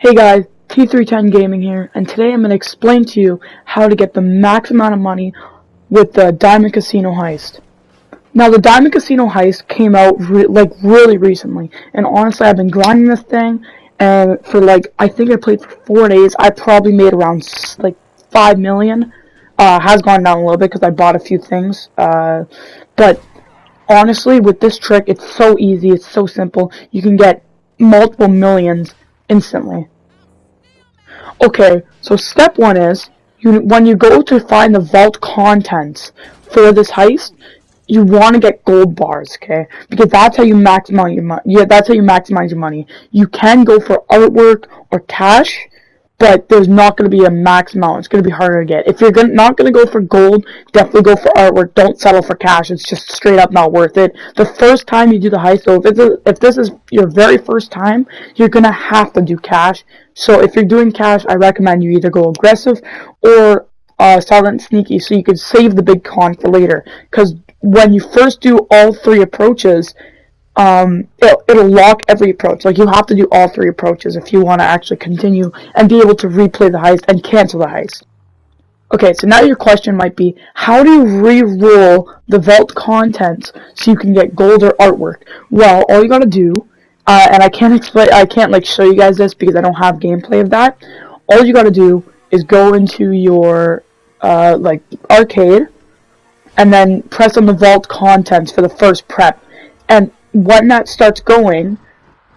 Hey guys, T310 Gaming here, and today I'm going to explain to you how to get the max amount of money with the Diamond Casino heist. Now, the Diamond Casino heist came out really recently, and honestly, I've been grinding this thing, and for I think I played for 4 days. I probably made around 5 million. Has gone down a little bit because I bought a few things, but honestly, with this trick, it's so easy, it's so simple. You can get multiple millions instantly. Okay, so step 1 is, when you go to find the vault contents for this heist, you want to get gold bars, okay? Because that's how you maximize your money. Yeah, that's how you maximize your money. You can go for artwork or cash, but there's not going to be a max amount. It's going to be harder to get. If you're not going to go for gold, definitely go for artwork. Don't settle for cash. It's just straight up not worth it. The first time you do the heist, so if this is your very first time, you're going to have to do cash. So if you're doing cash, I recommend you either go aggressive or silent sneaky, so you could save the big con for later. Because when you first do all 3 approaches, it'll lock every approach. You have to do all 3 approaches if you want to actually continue and be able to replay the heist and cancel the heist. Okay, so now your question might be, how do you re-roll the vault contents so you can get gold or artwork? Well, all you gotta do, and I can't show you guys this because I don't have gameplay of that. All you gotta do is go into your arcade and then press on the vault contents for the first prep, and when that starts going,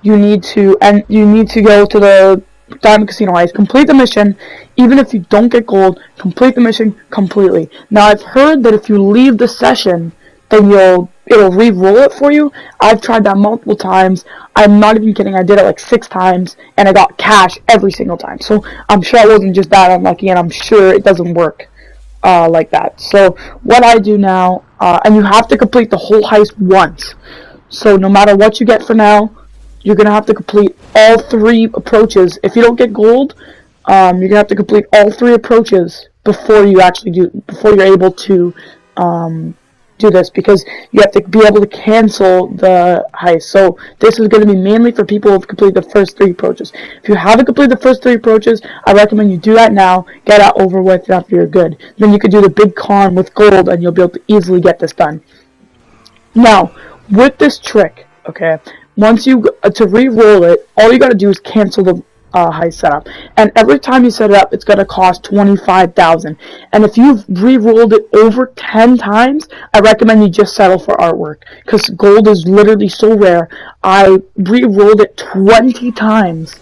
you need to go to the Diamond Casino heist, complete the mission. Even if you don't get gold, complete the mission completely. Now, I've heard that if you leave the session, then it'll re-roll it for you. I've tried that multiple times. I'm not even kidding. I did it 6 times, and I got cash every single time. So I'm sure I wasn't just that unlucky, and I'm sure it doesn't work like that. So what I do now, and you have to complete the whole heist once. So no matter what you get for now, you're going to have to complete all 3 approaches. If you don't get gold, you're going to have to complete all 3 approaches before you're able to do this, because you have to be able to cancel the heist. So this is going to be mainly for people who have completed the first 3 approaches. If you haven't completed the first 3 approaches, I recommend you do that now, get that over with after you're good. Then you could do the big con with gold, and you'll be able to easily get this done. Now, with this trick, okay, once to re-roll it, all you gotta do is cancel the heist setup, and every time you set it up, it's gonna cost 25,000. And if you've re-rolled it over 10 times, I recommend you just settle for artwork, because gold is literally so rare. I re-rolled it 20 times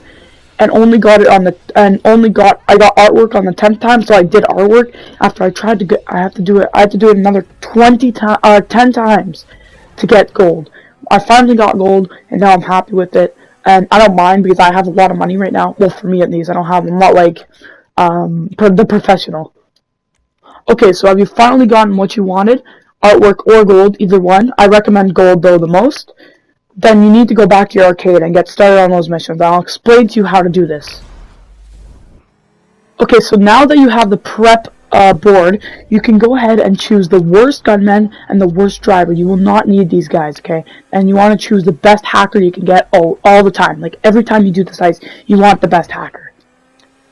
and only got it on I got artwork on the 10th time, so I did artwork. After I tried to I had to do it another 10 times to get gold. I finally got gold, and now I'm happy with it, and I don't mind because I have a lot of money right now. Well, for me at least, I'm not like the professional. Okay, so have you finally gotten what you wanted, artwork or gold, either one? I recommend gold though the most. Then you need to go back to your arcade and get started on those missions. I'll explain to you how to do this. Okay, so now that you have the prep board, you can go ahead and choose the worst gunman and the worst driver. You will not need these guys, okay? And you want to choose the best hacker you can get all the time. Every time you do this heist, you want the best hacker.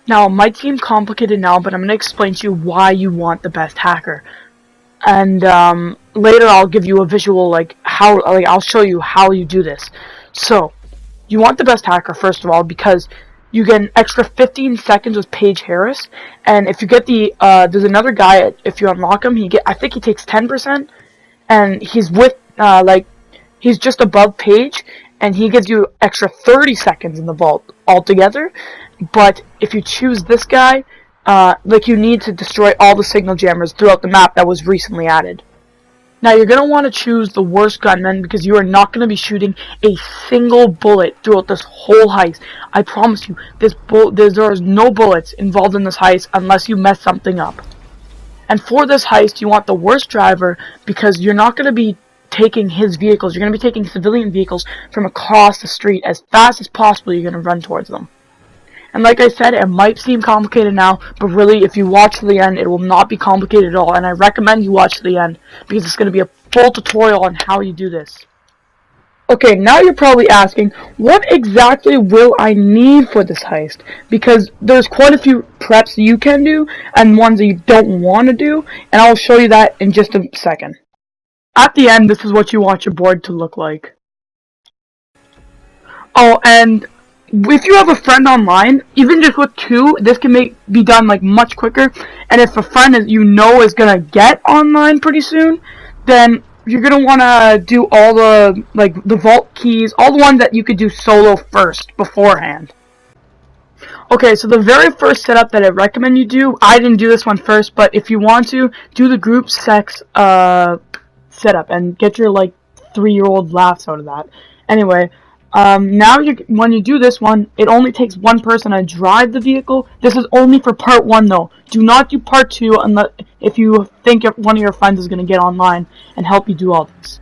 Now, it might seem complicated now, but I'm going to explain to you why you want the best hacker. And later I'll give you a visual, I'll show you how you do this. So, you want the best hacker, first of all, because you get an extra 15 seconds with Paige Harris, and if you get there's another guy, if you unlock him, I think he takes 10%, and he's with, he's just above Paige, and he gives you extra 30 seconds in the vault altogether. But if you choose this guy, you need to destroy all the signal jammers throughout the map that was recently added. Now, you're going to want to choose the worst gunman because you are not going to be shooting a single bullet throughout this whole heist. I promise you, there is no bullets involved in this heist unless you mess something up. And for this heist, you want the worst driver because you're not going to be taking his vehicles. You're going to be taking civilian vehicles from across the street as fast as possible. You're going to run towards them. And like I said, it might seem complicated now, but really, if you watch to the end, it will not be complicated at all. And I recommend you watch to the end, because it's going to be a full tutorial on how you do this. Okay, now you're probably asking, what exactly will I need for this heist? Because there's quite a few preps you can do, and ones that you don't want to do, and I'll show you that in just a second. At the end, this is what you want your board to look like. Oh, and if you have a friend online, even just with 2, this can be done like much quicker. And if a friend is gonna get online pretty soon, then you're gonna wanna do all the the vault keys, all the ones that you could do solo first beforehand. Okay, so the very first setup that I recommend you do, I didn't do this one first, but if you want to, do the group sex setup and get your 3-year-old laughs out of that. Anyway, now when you do this one, it only takes one person to drive the vehicle. This is only for part 1 though. Do not do part 2 unless if you think one of your friends is going to get online and help you do all this.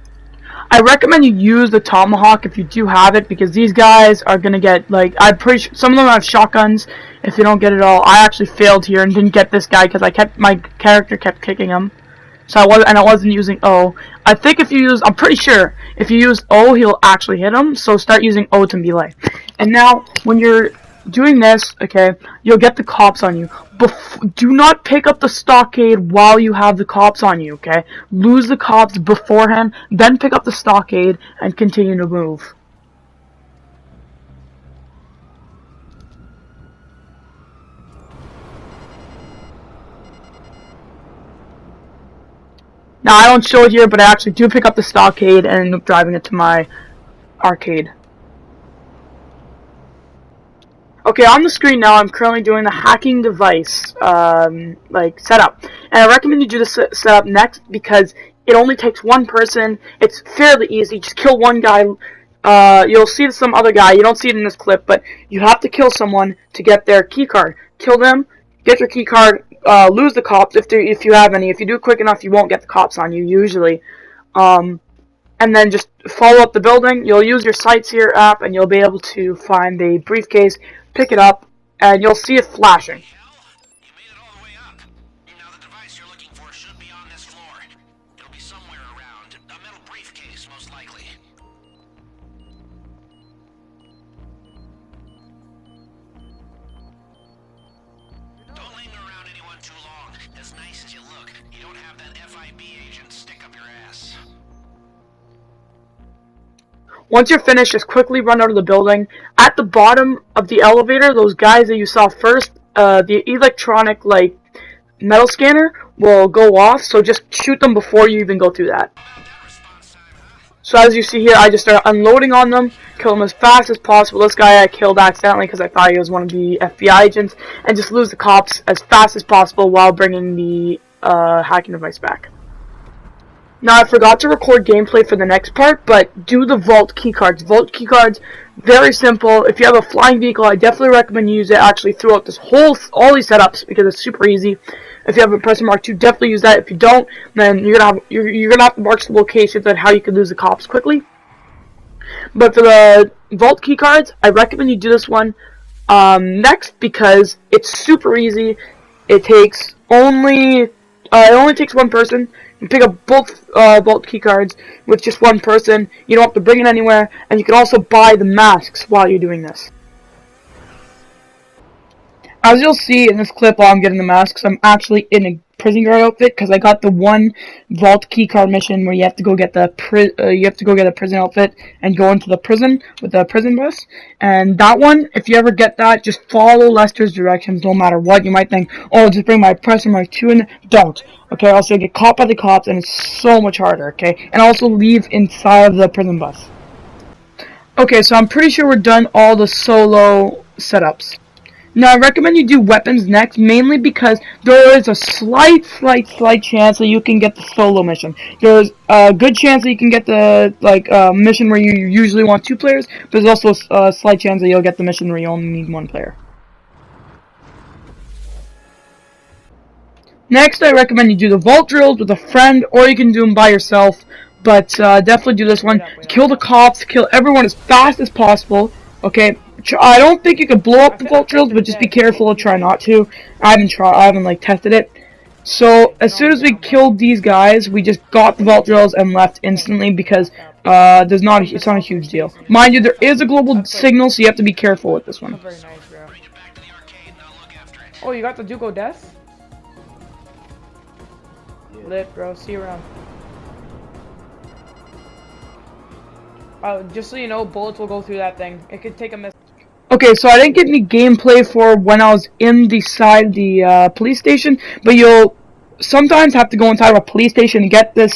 I recommend you use the tomahawk if you do have it, because these guys are going to get, I'm pretty sure some of them have shotguns if you don't get it all. I actually failed here and didn't get this guy because my character kept kicking him. So I wasn't using O. I think I'm pretty sure if you use O, he'll actually hit him. So start using O to melee. And now, when you're doing this, okay, you'll get the cops on you. Do not pick up the stockade while you have the cops on you, okay? Lose the cops beforehand, then pick up the stockade and continue to move. Now, I don't show it here, but I actually do pick up the stockade and end up driving it to my arcade. Okay, on the screen now, I'm currently doing the hacking device, setup. And I recommend you do this setup next because it only takes one person. It's fairly easy. Just kill one guy. You'll see some other guy. You don't see it in this clip, but you have to kill someone to get their keycard. Kill them, get your keycard, lose the cops if you have any. If you do it quick enough, you won't get the cops on you usually. And then just follow up the building. You'll use your Sights Here app, and you'll be able to find the briefcase, pick it up, and you'll see it flashing. Once you're finished, just quickly run out of the building. At the bottom of the elevator, those guys that you saw first, the electronic, metal scanner will go off, so just shoot them before you even go through that. So as you see here, I just started unloading on them, kill them as fast as possible. This guy I killed accidentally because I thought he was one of the FBI agents, and just lose the cops as fast as possible while bringing the hacking device back. Now, I forgot to record gameplay for the next part, but do the vault keycards. Vault keycards, very simple. If you have a flying vehicle, I definitely recommend you use it actually throughout all these setups because it's super easy. If you have a Pressure Mark II, definitely use that. If you don't, then you're gonna have to mark some locations on how you can lose the cops quickly. But for the vault keycards, I recommend you do this one next because it's super easy. It only takes one person. You pick up both vault keycards with just one person. You don't have to bring it anywhere, and you can also buy the masks while you're doing this. As you'll see in this clip while I'm getting the masks, I'm actually in a prison guard outfit because I got the one vault keycard mission where you have to go get a prison outfit and go into the prison with the prison bus. And that one, if you ever get that, just follow Lester's directions no matter what. You might think, oh, just bring my Pressure Mark II in. Don't. Okay, also get caught by the cops and it's so much harder, okay? And also leave inside of the prison bus. Okay, so I'm pretty sure we're done all the solo setups. Now, I recommend you do weapons next, mainly because there is a slight chance that you can get the solo mission. There's a good chance that you can get the, mission where you usually want 2 players, but there's also a slight chance that you'll get the mission where you only need 1 player. Next, I recommend you do the vault drills with a friend, or you can do them by yourself, but definitely do this one. Kill the cops, kill everyone as fast as possible, okay? I don't think you can blow up the vault drills, but just be careful. Try not to. I haven't tested it. So as soon as we killed these guys, we just got the vault drills and left instantly because There's not. It's not a huge deal. Mind you, there is a global signal, so you have to be careful with this one. Very nice, bro. Oh, you got the Duco Death? Yeah. Lit, bro. See you around. Just so you know, bullets will go through that thing. It could take a miss. Okay, so I didn't get any gameplay for when I was in the side of the police station, but you'll sometimes have to go inside of a police station to get this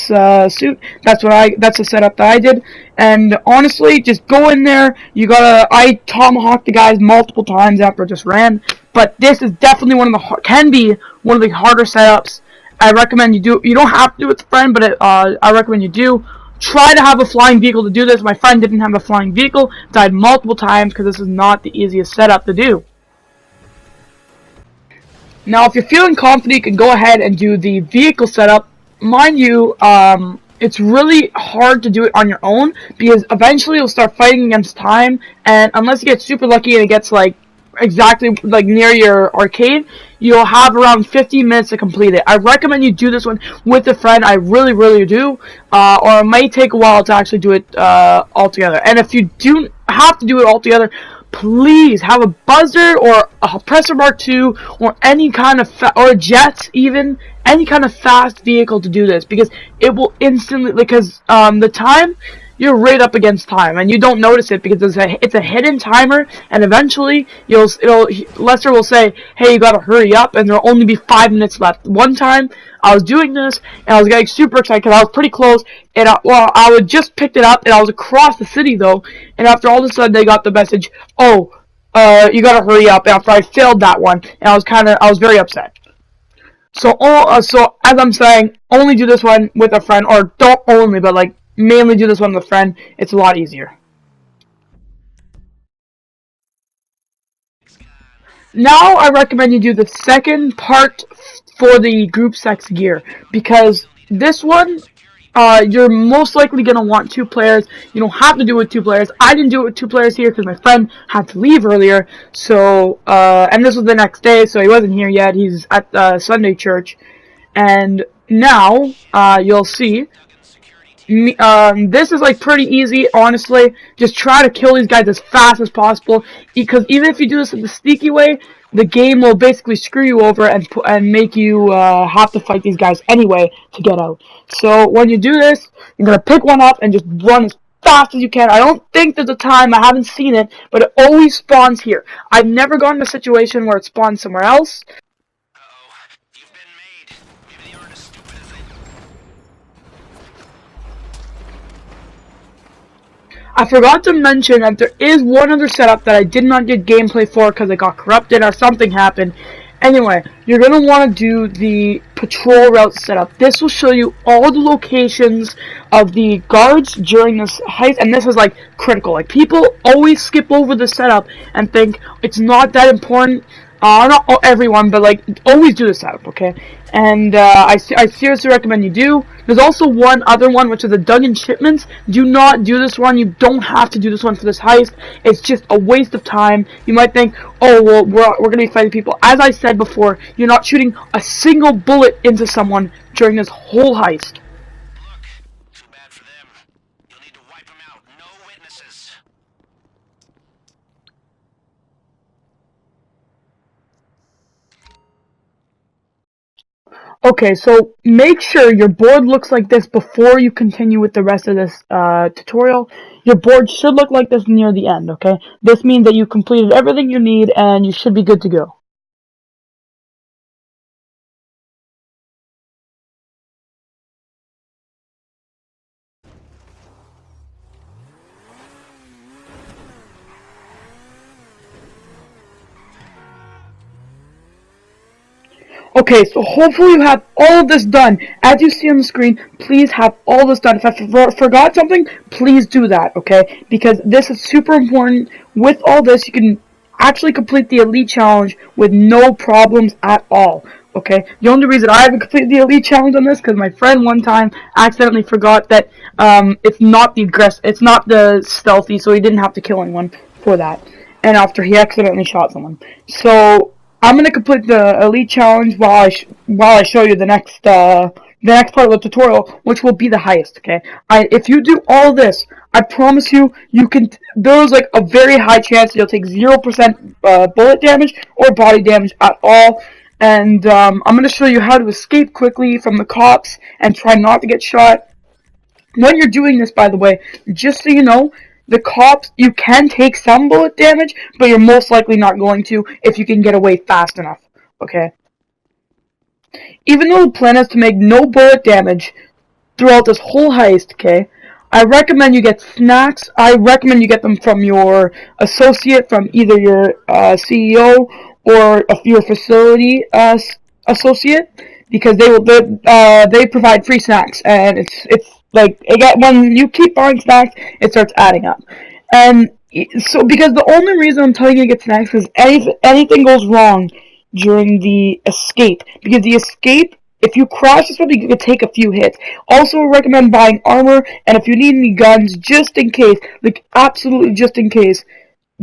suit. That's the setup that I did. And honestly, just go in there. I tomahawked the guys multiple times after I just ran. But this is definitely can be one of the harder setups. I recommend you do. You don't have to do it with a friend, but I recommend you do. Try to have a flying vehicle to do this. My friend didn't have a flying vehicle, died multiple times because this is not the easiest setup to do. Now, if you're feeling confident, you can go ahead and do the vehicle setup. Mind you, it's really hard to do it on your own because eventually you'll start fighting against time, and unless you get super lucky and it gets like exactly like near your arcade, you'll have around 15 minutes to complete it. I recommend you do this one with a friend. I really do, or it may take a while to actually do it all together. And if you do have to do it all together, please have a buzzard or a Oppressor Mark 2 or any kind of or jets, even any kind of fast vehicle to do this, because it will instantly, because the time, you're right up against time, and you don't notice it because it's a hidden timer, and eventually Lester will say, "Hey, you gotta hurry up," and there'll only be 5 minutes left. One time, I was doing this, and I was getting super excited because I was pretty close, and I would just picked it up, and I was across the city though, and after all of a sudden they got the message, "Oh, you gotta hurry up." After I failed that one, and I was very upset. So as I'm saying, only do this one with a friend, or don't only, but like, mainly do this one with a friend. It's a lot easier. Now I recommend you do the second part for the group sex gear, because this one, you're most likely going to want 2 players. You don't have to do it with 2 players. I didn't do it with 2 players here because my friend had to leave earlier. So, and this was the next day, so he wasn't here yet. He's at Sunday church. And now, you'll see, this is like pretty easy, honestly. Just try to kill these guys as fast as possible, because even if you do this in the sneaky way, the game will basically screw you over and make you have to fight these guys anyway to get out. So when you do this, you're gonna pick one up and just run as fast as you can. I don't think there's a time, I haven't seen it, but it always spawns here. I've never gotten a situation where it spawns somewhere else. I forgot to mention that there is one other setup that I did not get gameplay for because it got corrupted or something happened. Anyway, you're going to want to do the patrol route setup. This will show you all the locations of the guards during this heist, and this is like critical. Like, people always skip over the setup and think it's not that important. Not everyone, but like, always do the setup, okay? And I seriously recommend you do. There's also one other one, which is the Duggan Shipments. Do not do this one. You don't have to do this one for this heist. It's just a waste of time. You might think, oh, well, we're going to be fighting people. As I said before, you're not shooting a single bullet into someone during this whole heist. Too bad for them. You'll need to wipe them out. No witnesses. Okay, so make sure your board looks like this before you continue with the rest of this tutorial. Your board should look like this near the end, okay? This means that you completed everything you need and you should be good to go. Okay, so hopefully you have all of this done. As you see on the screen, please have all this done. If I forgot something, please do that, okay? Because this is super important. With all this, you can actually complete the Elite Challenge with no problems at all, okay? The only reason I haven't completed the Elite Challenge on this, because my friend one time accidentally forgot that it's not the stealthy, so he didn't have to kill anyone for that. And after he accidentally shot someone. So I'm gonna complete the Elite Challenge while I show you the the next part of the tutorial, which will be the heist, okay? If you do all this, I promise you, there's like a very high chance you'll take 0% bullet damage or body damage at all. And I'm going to show you how to escape quickly from the cops and try not to get shot. When you're doing this, by the way, just so you know, the cops, you can take some bullet damage, but you're most likely not going to if you can get away fast enough, okay? Even though the plan is to make no bullet damage throughout this whole heist, okay, I recommend you get snacks. I recommend you get them from your associate, from either your CEO or your facility associate, because they provide free snacks, and it's like when you keep buying snacks, it starts adding up. And so, because the only reason I'm telling you to get snacks is anything goes wrong during the escape, because the escape, if you crash or something, you can take a few hits. Also recommend buying armor, and if you need any guns, just in case, like absolutely just in case,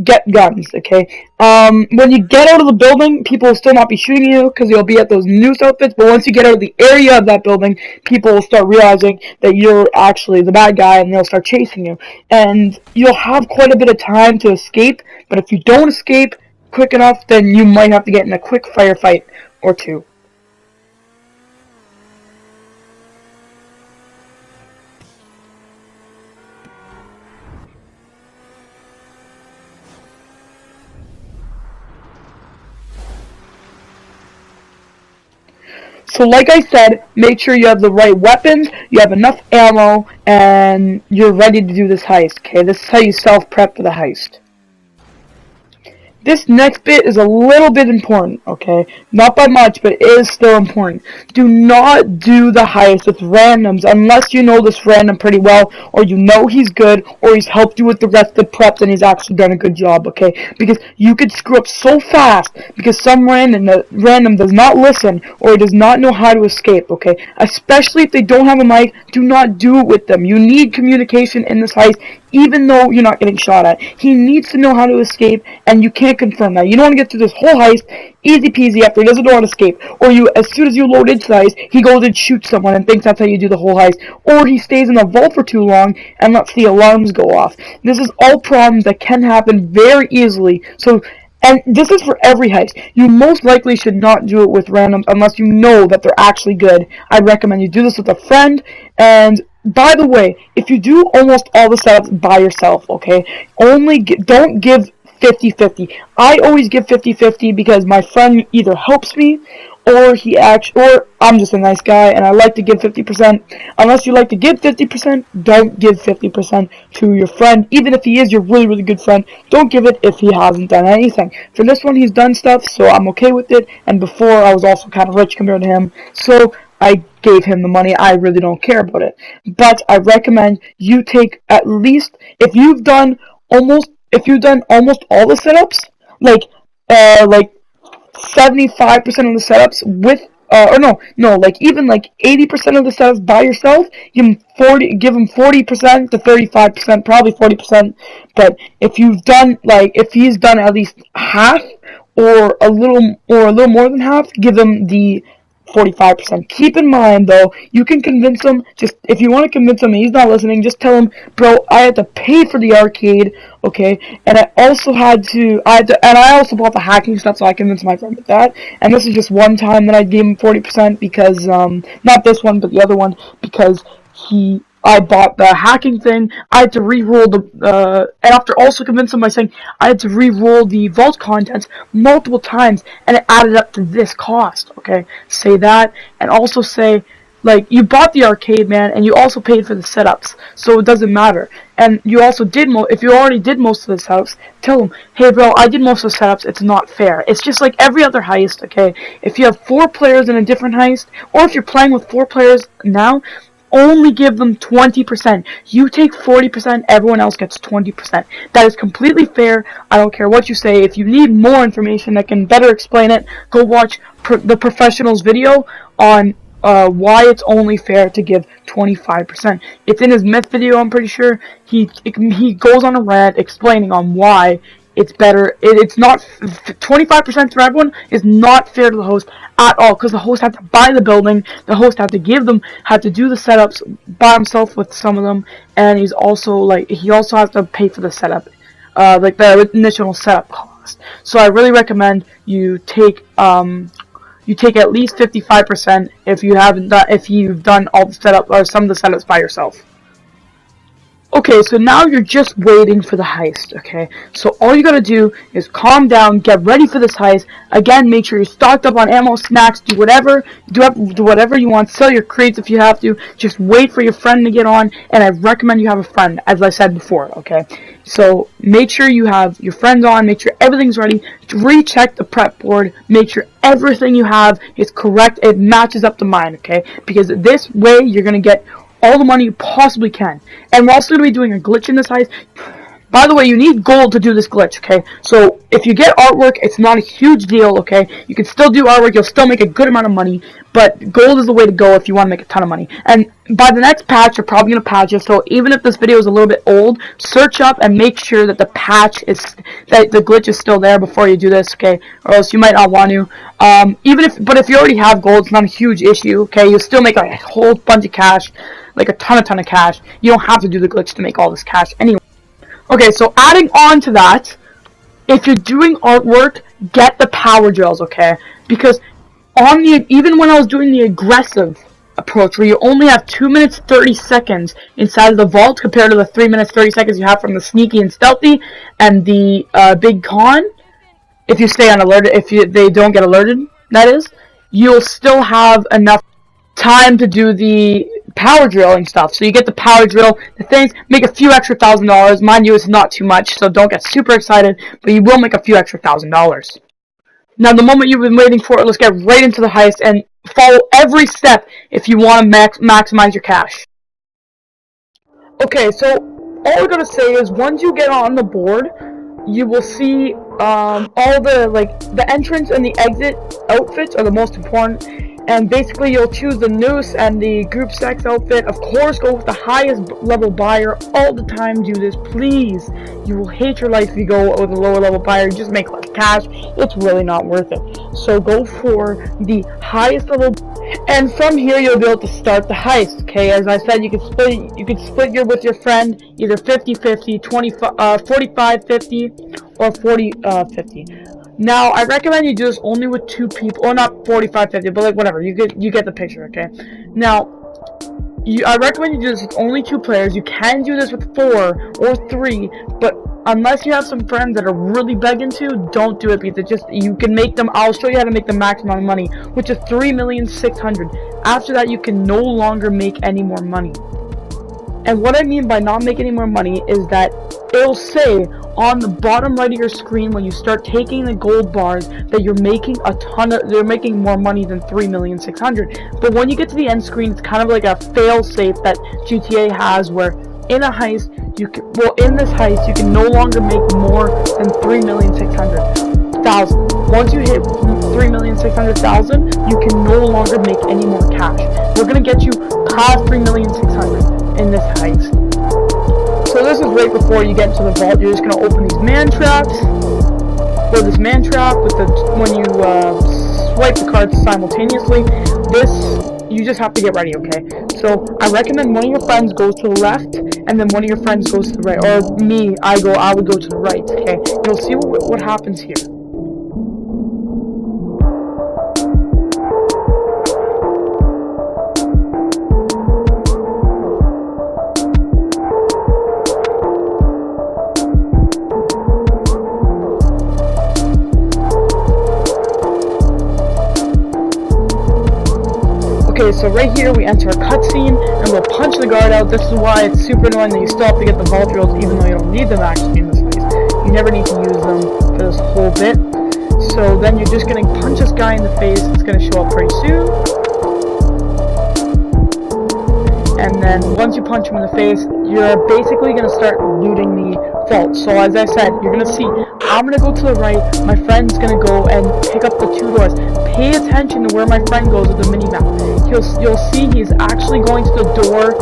get guns, okay? When you get out of the building, people will still not be shooting you because you'll be at those noose outfits, but once you get out of the area of that building, people will start realizing that you're actually the bad guy, and they'll start chasing you. And you'll have quite a bit of time to escape, but if you don't escape quick enough, then you might have to get in a quick firefight or two. So like I said, make sure you have the right weapons, you have enough ammo, and you're ready to do this heist, okay? This is how you self-prep for the heist. This next bit is a little bit important, okay? Not by much, but it is still important. Do not do the heist with randoms unless you know this random pretty well, or you know he's good, or he's helped you with the rest of the preps and he's actually done a good job, okay? Because you could screw up so fast because some random does not listen or does not know how to escape, okay? Especially if they don't have a mic, do not do it with them. You need communication in this heist, even though you're not getting shot at. He needs to know how to escape, and you can't confirm that. You don't want to get through this whole heist easy peasy after he doesn't know how to escape, or as soon as you load into the heist, he goes and shoots someone and thinks that's how you do the whole heist, or he stays in the vault for too long and lets the alarms go off. This is all problems that can happen very easily. And this is for every heist. You most likely should not do it with randoms unless you know that they're actually good. I recommend you do this with a friend. And by the way, if you do almost all the setups by yourself, okay, don't give 50-50. I always give 50-50 because my friend either helps me or I'm just a nice guy and I like to give 50%. Unless you like to give 50%, don't give 50% to your friend. Even if he is your really, really good friend, don't give it if he hasn't done anything. For this one, he's done stuff, so I'm okay with it. And before, I was also kind of rich compared to him, so I gave him the money. I really don't care about it. But I recommend you take at least, if you've done almost all the setups, like 75% of the setups with, even like 80% of the setups by yourself, give him 40% to 35%, probably 40%. But if he's done at least half or a little more than half, give him the 45%. Keep in mind, though, you can convince him, if you want to convince him and he's not listening, just tell him, bro, I had to pay for the arcade, okay, and I also bought the hacking stuff, so I convinced my friend with that, and this is just one time that I gave him 40%, because, not this one, but the other one, because I bought the hacking thing. I had to re-roll and after also convincing him by saying I had to re-roll the vault contents multiple times, and it added up to this cost, okay? Say that, and also say, like, you bought the arcade, man, and you also paid for the setups, so it doesn't matter. And you also if you already did most of the setups, tell them, hey bro, I did most of the setups, it's not fair. It's just like every other heist, okay? If you have 4 players in a different heist, or if you're playing with 4 players now, only give them 20%. You take 40%, everyone else gets 20%. That is completely fair. I don't care what you say. If you need more information that can better explain it, go watch the professional's video on why it's only fair to give 25%. It's in his myth video, I'm pretty sure. He goes on a rant explaining on why it's better. It's not 25% for everyone is not fair to the host at all, because the host had to buy the building, the host had to do the setups by himself with some of them, and he also has to pay for the setup, like the initial setup cost. So I really recommend you take at least 55% if you've done all the setup or some of the setups by yourself. Okay, so now you're just waiting for the heist, okay? So all you gotta do is calm down, get ready for this heist. Again, make sure you're stocked up on ammo, snacks, do whatever you want, sell your crates if you have to. Just wait for your friend to get on, and I recommend you have a friend, as I said before, okay? So make sure you have your friends on, make sure everything's ready, recheck the prep board, make sure everything you have is correct, it matches up to mine, okay? Because this way you're gonna get all the money you possibly can. And we're also going to be doing a glitch in this heist. By the way, you need gold to do this glitch, okay? So, if you get artwork, it's not a huge deal, okay? You can still do artwork, you'll still make a good amount of money, but gold is the way to go if you want to make a ton of money. And by the next patch, you're probably going to patch it, so even if this video is a little bit old, search up and make sure that the glitch is still there before you do this, okay? Or else you might not want to. But if you already have gold, it's not a huge issue, okay? You'll still make a whole bunch of cash, like a ton of cash. You don't have to do the glitch to make all this cash anyway. Okay, so adding on to that, if you're doing artwork, get the power drills, okay? Because even when I was doing the aggressive approach, where you only have 2 minutes 30 seconds inside of the vault compared to the 3 minutes 30 seconds you have from the sneaky and stealthy and the big con, if you stay unalerted, they don't get alerted, that is, you'll still have enough time to do the power drill and stuff. So you get the power drill, the things, make a few extra $1,000. Mind you, it's not too much, so don't get super excited, but you will make a few extra $1,000. Now, the moment you've been waiting for it, let's get right into the heist and follow every step if you want to maximize your cash. Okay, so all we're gonna say is once you get on the board, you will see all the entrance and the exit outfits are the most important. And basically, you'll choose the noose and the group sex outfit. Of course, go with the highest level buyer all the time. Do this, please. You will hate your life if you go with a lower level buyer. You just make less cash. It's really not worth it. So go for the highest level. And from here, you'll be able to start the heist. Okay, as I said, you can split with your friend either 50-50, 45-50, or 40-50. Now, I recommend you do this only with 2 people, or not 45-50, but like whatever, you get the picture, okay? Now, I recommend you do this with only 2 players. You can do this with 4 or 3, but unless you have some friends that are really begging to, don't do it, because you can make them. I'll show you how to make the maximum amount of money, which is 3,600,000. After that, you can no longer make any more money. And what I mean by not making any more money is that it'll say on the bottom right of your screen when you start taking the gold bars that you're making they're making more money than 3,600,000. But when you get to the end screen, it's kind of like a fail-safe that GTA has, where in a heist, in this heist, you can no longer make more than 3,600,000. Once you hit 3,600,000, you can no longer make any more cash. We're gonna get you past 3,600,000 in this heist. So this is right before you get into the vault. You're just gonna open these man traps, or this man trap when you swipe the cards simultaneously. You just have to get ready, okay? So I recommend one of your friends goes to the left, and then one of your friends goes to the right. Or me, I would go to the right, okay? You'll see what happens here. Okay, so right here we enter a cutscene, and we'll punch the guard out. This is why it's super annoying that you still have to get the vault drills, even though you don't need them actually in this heist. You never need to use them for this whole bit. So then you're just gonna punch this guy in the face. It's gonna show up pretty soon. And then once you punch him in the face, you're basically gonna start looting the vault. So as I said, you're gonna see, I'm gonna go to the right, my friend's gonna go and pick up the 2 doors. Pay attention to where my friend goes with the mini-map. You'll see he's actually going to the door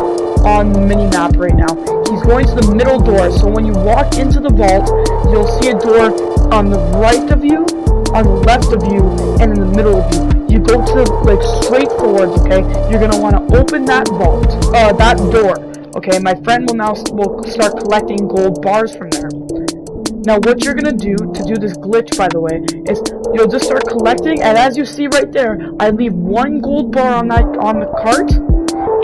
on the mini-map right now. He's going to the middle door. So when you walk into the vault, you'll see a door on the right of you, on the left of you, and in the middle of you. You go to like straight forwards, okay? You're gonna want to open that vault, that door, okay? My friend will start collecting gold bars from there. Now what you're gonna do to do this glitch, by the way, is you'll just start collecting, and as you see right there, I leave 1 gold bar on the cart,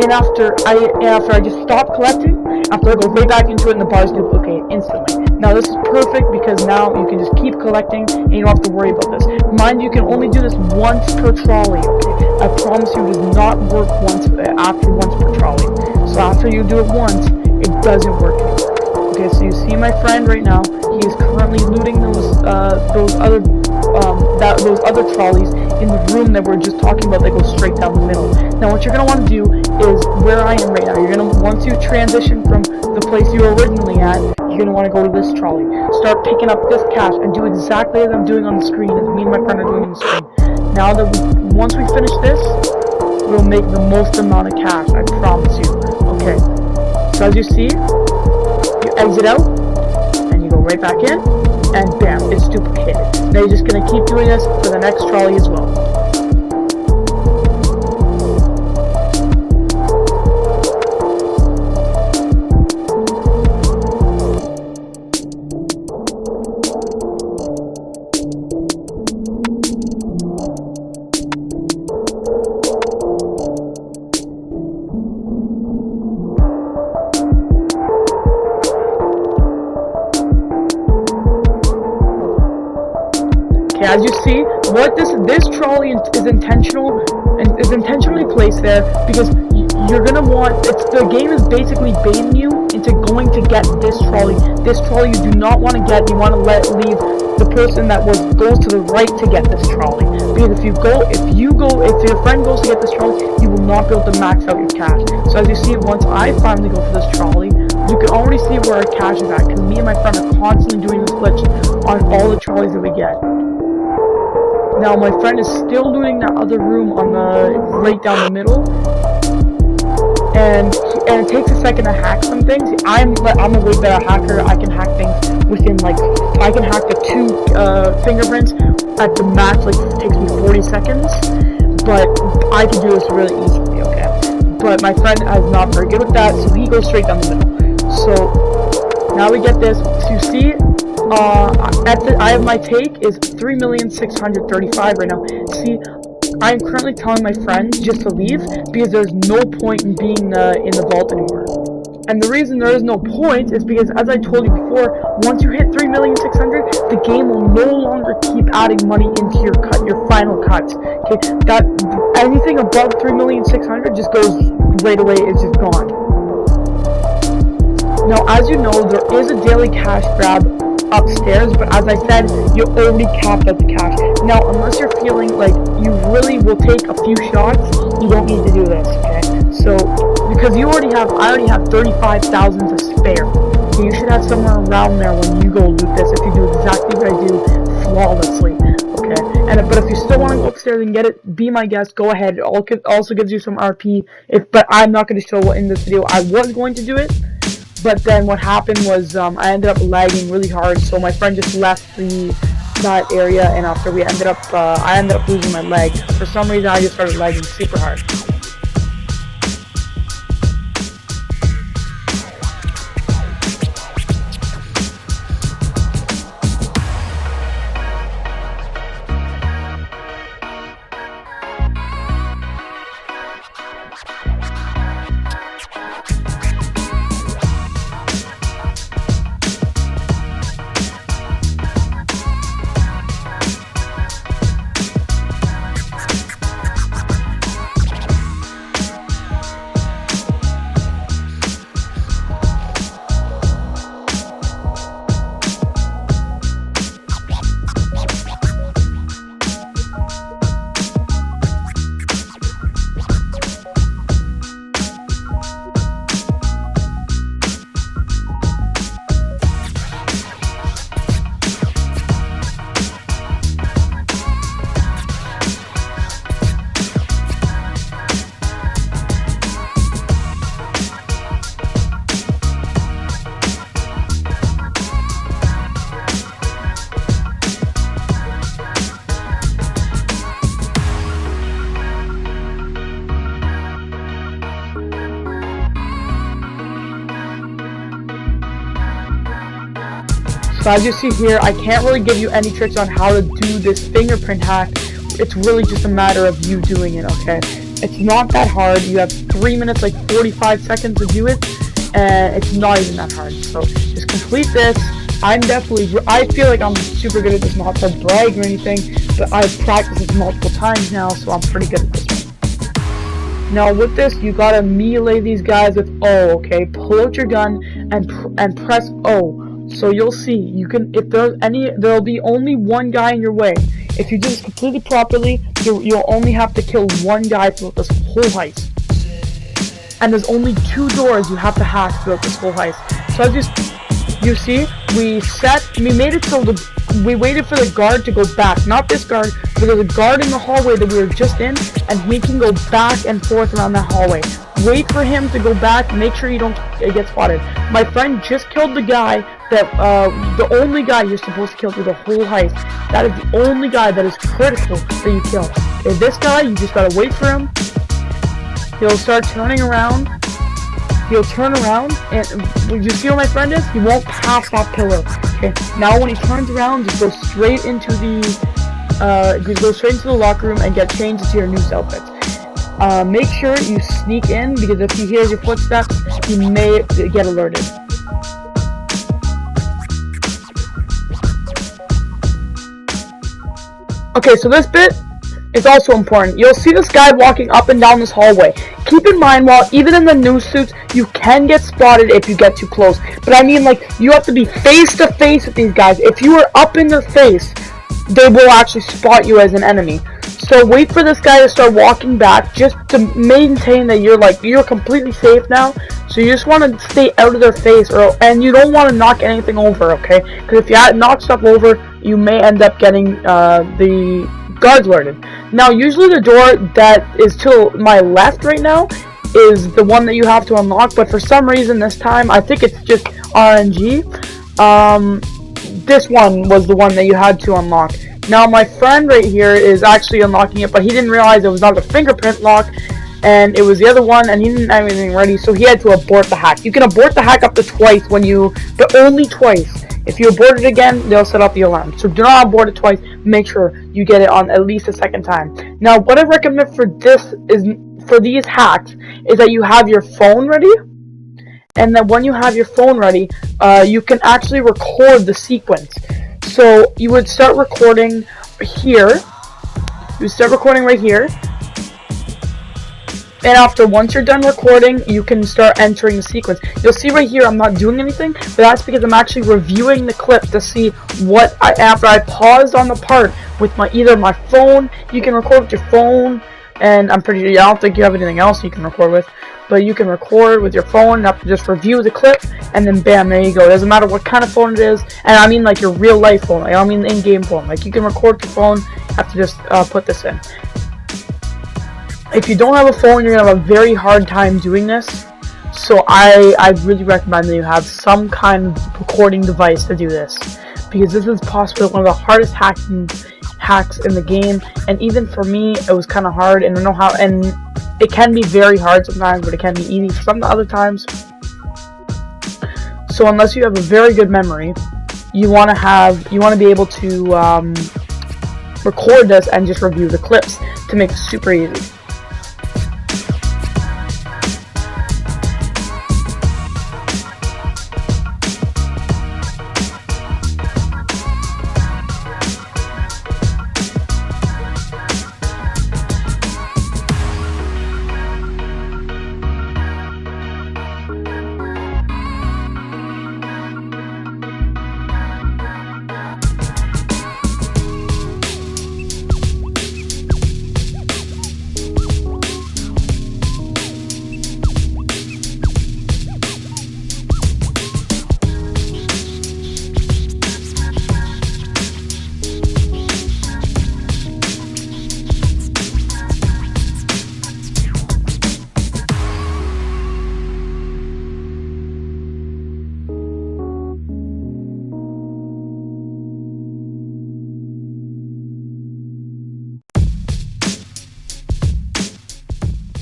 and after I just stop collecting, after I go right back into it, and the bars duplicate instantly. Now this is perfect because now you can just keep collecting and you don't have to worry about this. Mind you can only do this once per trolley, okay? I promise you it does not work once per trolley. So after you do it once, it doesn't work anymore. Okay, so you see my friend right now, he is currently looting those other trolleys in the room that we are just talking about that goes straight down the middle. Now what you're going to want to do is where I am right now. You're going to, once you transition from the place you were originally at, you're going to want to go to this trolley. Start picking up this cash and do exactly as I'm doing on the screen, as me and my friend are doing on the screen. Now that once we finish this, we'll make the most amount of cash, I promise you. Okay, so as you see, you exit out, and you go right back in, and bam, it's duplicated. Now you're just going to keep doing this for the next trolley as well. Okay, as you see, what this trolley is intentionally placed there because you're gonna want. The game is basically baiting you into going to get this trolley. This trolley you do not want to get. You want to leave the person that goes to the right to get this trolley. Because if your friend goes to get this trolley, you will not be able to max out your cash. So as you see, once I finally go for this trolley, you can already see where our cash is at. Because me and my friend are constantly doing this glitch on all the trolleys that we get. Now my friend is still looting that other room on right down the middle, and it takes a second to hack some things. I'm a way better hacker. I can hack things within I can hack the 2 fingerprints at the max. Like it takes me 40 seconds, but I can do this really easily. Okay, but my friend is not very good with that, so he goes straight down the middle. So now we get this. So you see. I have my take is 3,635,000 right now. See, I am currently telling my friend just to leave because there's no point in being in the vault anymore. And the reason there is no point is because, as I told you before, once you hit 3,600,000, the game will no longer keep adding money into your final cuts. Okay, that anything above 3,600,000 just goes right away. It's just gone. Now, as you know, there is a daily cash grab upstairs, but as I said, you're already capped at the cash. Now, unless you're feeling like you really will take a few shots, you don't need to do this, okay? So, because I already have 35,000 to spare. So you should have somewhere around there when you go loot this if you do exactly what I do flawlessly, okay? But if you still want to go upstairs and get it, be my guest, go ahead. It also gives you some RP, but I'm not going to show in this video. I was going to do it, but then what happened was I ended up lagging really hard, so my friend just left that area, and after I ended up losing my leg. For some reason, I just started lagging super hard. So as you see here, I can't really give you any tricks on how to do this fingerprint hack. It's really just a matter of you doing it, okay? It's not that hard. You have 3 minutes, like 45 seconds to do it, and it's not even that hard. So just complete this. I feel like I'm super good at this, not to brag or anything, but I've practiced this multiple times now, so I'm pretty good at this one. Now with this, you gotta melee these guys with O, okay? Pull out your gun and press O. So you'll see, there'll be only one guy in your way. If you do this completely properly, you'll only have to kill one guy throughout this whole heist. And there's only 2 doors you have to hack throughout this whole heist. So as you see, we made it so we waited for the guard to go back. Not this guard, but there's a guard in the hallway that we were just in, and he can go back and forth around that hallway. Wait for him to go back, make sure you don't get spotted. My friend just killed the guy the only guy you're supposed to kill through the whole heist. That is the only guy that is critical that you kill. Okay, this guy, you just gotta wait for him. He'll start turning around. He'll turn around, and you see where my friend is? He won't pass that pillar. Okay, now when he turns around, just go straight into the locker room and get changed into your new outfits. Make sure you sneak in, because if he hears your footsteps, he may get alerted. Okay, so this bit is also important. You'll see this guy walking up and down this hallway. Keep in mind, while even in the new suits, you can get spotted if you get too close. But I mean, like, you have to be face to face with these guys. If you are up in their face, they will actually spot you as an enemy. So wait for this guy to start walking back, just to maintain that you're completely safe now. So you just want to stay out of their face, and you don't want to knock anything over, okay? Because if you knock stuff over, you may end up getting the guards alerted. Now, usually the door that is to my left right now is the one that you have to unlock, but for some reason this time, I think it's just RNG. This one was the one that you had to unlock. Now, my friend right here is actually unlocking it, but he didn't realize it was not the fingerprint lock, and it was the other one, and he didn't have anything ready, so he had to abort the hack. You can abort the hack up to twice but only twice. If you abort it again, they'll set off the alarm. So do not abort it twice. Make sure you get it on at least a second time. Now, what I recommend for these hacks is that you have your phone ready, and that when you have your phone ready, you can actually record the sequence. So you would start recording here. You would start recording right here. And once you're done recording, you can start entering the sequence. You'll see right here, I'm not doing anything, but that's because I'm actually reviewing the clip to see after I paused on the part with either my phone. You can record with your phone, and I don't think you have anything else you can record with, but you can record with your phone. You have to just review the clip, and then bam, there you go. It doesn't matter what kind of phone it is, and I mean like your real life phone. I don't mean the in-game phone. Like, you can record with your phone. You have to just put this in. If you don't have a phone, you're going to have a very hard time doing this. So I really recommend that you have some kind of recording device to do this, because this is possibly one of the hardest hacks in the game. And even for me, it was kind of hard, and I know how. And it can be very hard sometimes, but it can be easy some other times. So unless you have a very good memory, you want to be able to record this and just review the clips to make it super easy.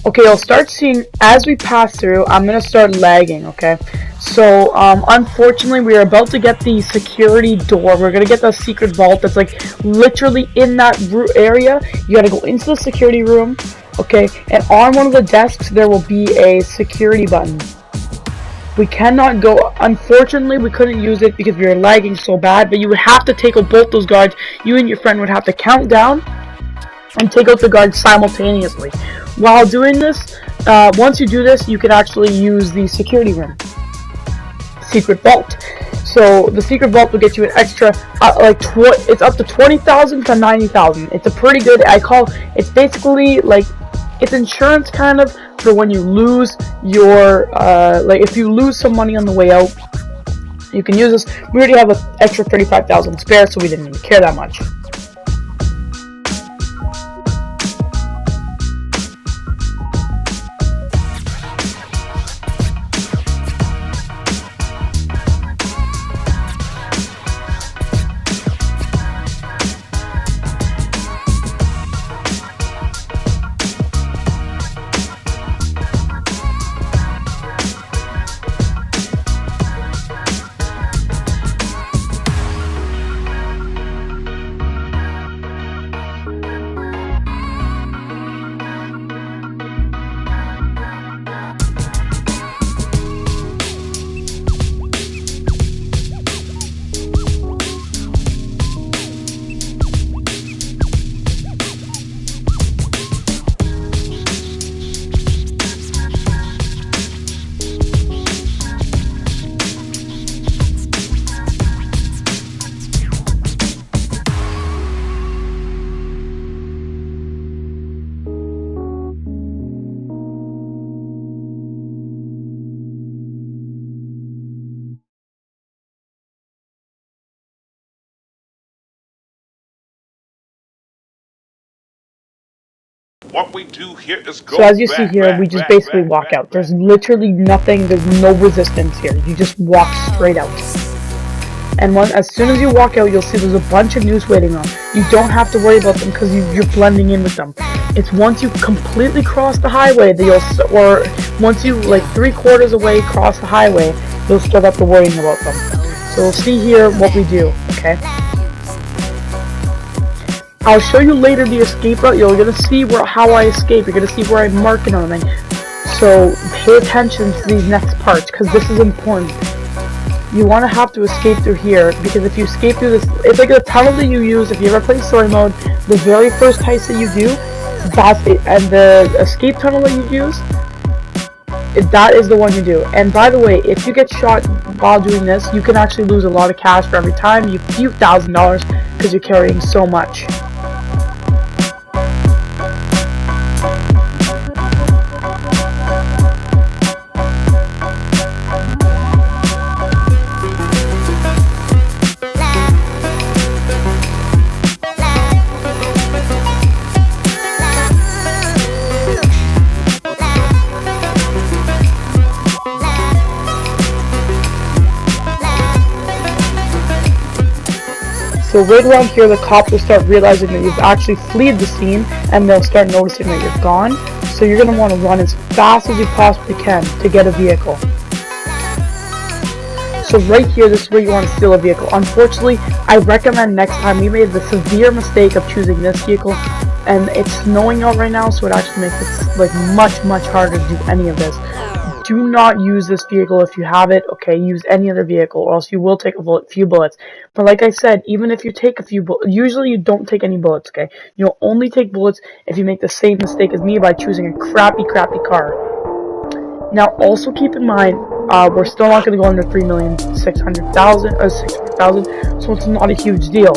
Okay, you'll start seeing, as we pass through, I'm going to start lagging, okay? So, unfortunately, we are about to get the security door. We're gonna get the secret vault that's like literally in that area. You gotta go into the security room, okay? And on one of the desks, there will be a security button. We cannot go, unfortunately, we couldn't use it because we were lagging so bad, but you would have to take out both those guards. You and your friend would have to count down and take out the guards simultaneously. While doing this, once you do this, you can actually use the security room. Secret vault. So the secret vault will get you an extra, it's up to 20,000 to 90,000. It's a pretty good, it's basically like, it's insurance kind of for when you lose your, if you lose some money on the way out, you can use this. We already have an extra 35,000 spare, so we didn't even care that much. What we do here is go So as you see back, here, we just basically walk out. There's literally nothing, there's no resistance here. You just walk straight out. And as soon as you walk out, you'll see there's a bunch of news waiting on. You don't have to worry about them because you're blending in with them. It's once you completely cross the highway that or once you like 3/4 away cross the highway, you'll start up to worrying about them. So we'll see here what we do, okay? I'll show you later the escape route. You're gonna see how I escape. You're gonna see where I mark and everything. So pay attention to these next parts because this is important. You want to have to escape through here because if you escape through this, it's like the tunnel that you use. If you ever play story mode, the very first heist that you do, that's it. And the escape tunnel that you use, that is the one you do. And by the way, if you get shot while doing this, you can actually lose a lot of cash for every time. You few $1,000s because you're carrying so much. So right around here, the cops will start realizing that you've actually fled the scene, and they'll start noticing that you're gone. So you're going to want to run as fast as you possibly can to get a vehicle. So right here, this is where you want to steal a vehicle. Unfortunately, I recommend next time. We made the severe mistake of choosing this vehicle, and it's snowing out right now, so it actually makes it like much harder to do any of this. Do not use this vehicle if you have it. Okay, use any other vehicle, or else you will take a few bullets. But like I said, even if you take a few bullets, usually you don't take any bullets. Okay, you'll only take bullets if you make the same mistake as me by choosing a crappy car. Now, also keep in mind, we're still not going to go under 3,600,000 or 600,000, so it's not a huge deal.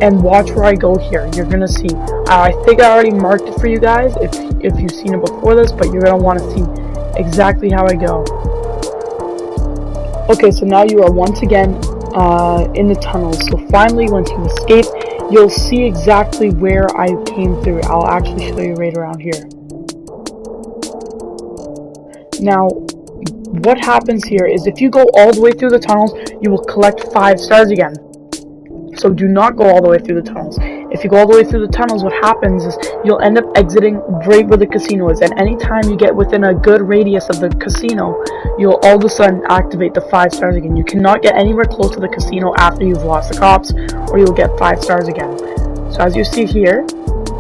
And watch where I go here. You're gonna see. I think I already marked it for you guys if you've seen it before this, but you're gonna want to see exactly how I go. Okay, so now you are once again in the tunnels. So finally, once you escape, you'll see exactly where I came through. I'll actually show you right around here. Now, what happens here is if you go all the way through the tunnels, you will collect 5 stars again. So do not go all the way through the tunnels. If you go all the way through the tunnels, what happens is you'll end up exiting right where the casino is, and anytime you get within a good radius of the casino, you'll all of a sudden activate the 5 stars again. You cannot get anywhere close to the casino after you've lost the cops, or you'll get 5 stars again. So as you see here,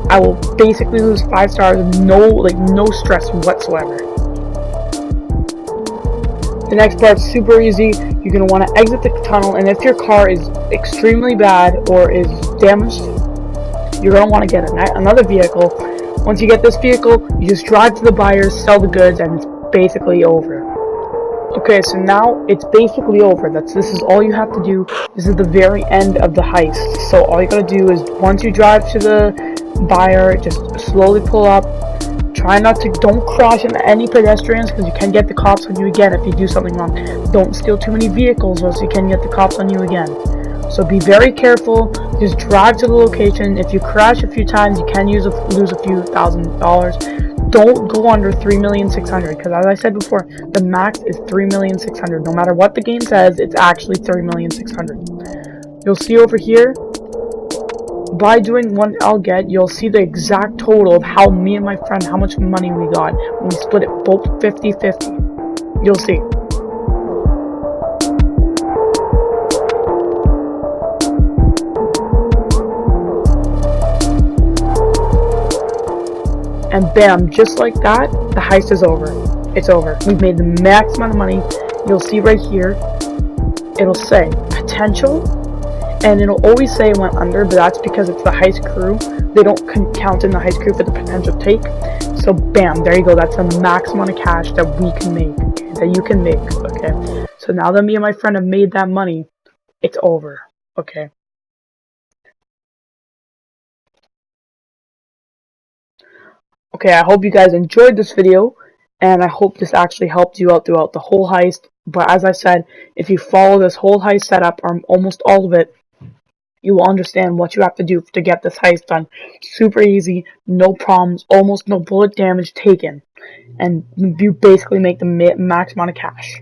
I will basically lose 5 stars with no stress whatsoever. The next part's super easy. You're going to want to exit the tunnel, and if your car is extremely bad or is damaged, you're going to want to get another vehicle. Once you get this vehicle, you just drive to the buyers, sell the goods, and it's basically over. Okay, so now it's basically over. This is all you have to do. This is the very end of the heist. So all you gotta do is, once you drive to the buyer, just slowly pull up. Don't crash into any pedestrians, because you can get the cops on you again if you do something wrong. Don't steal too many vehicles, or else you can get the cops on you again. So be very careful. Just drive to the location. If you crash a few times, you can lose a few $1,000s. Don't go under 3,600,000, because as I said before, the max is 3,600,000. No matter what the game says, it's actually 3,600,000. You'll see over here, by doing what I'll get, you'll see the exact total of how me and my friend, how much money we got when we split it both 50-50. You'll see. And bam, just like that, the heist is over. It's over. We've made the max amount of money. You'll see right here, it'll say potential, and it'll always say it went under, but that's because it's the heist crew. They don't count in the heist crew for the potential take. So bam, there you go. That's the max amount of cash that we can make, that you can make. Okay. So now that me and my friend have made that money, it's over. Okay. Okay, I hope you guys enjoyed this video, and I hope this actually helped you out throughout the whole heist. But as I said, if you follow this whole heist setup, or almost all of it, you will understand what you have to do to get this heist done. Super easy, no problems, almost no bullet damage taken, and you basically make the max amount of cash.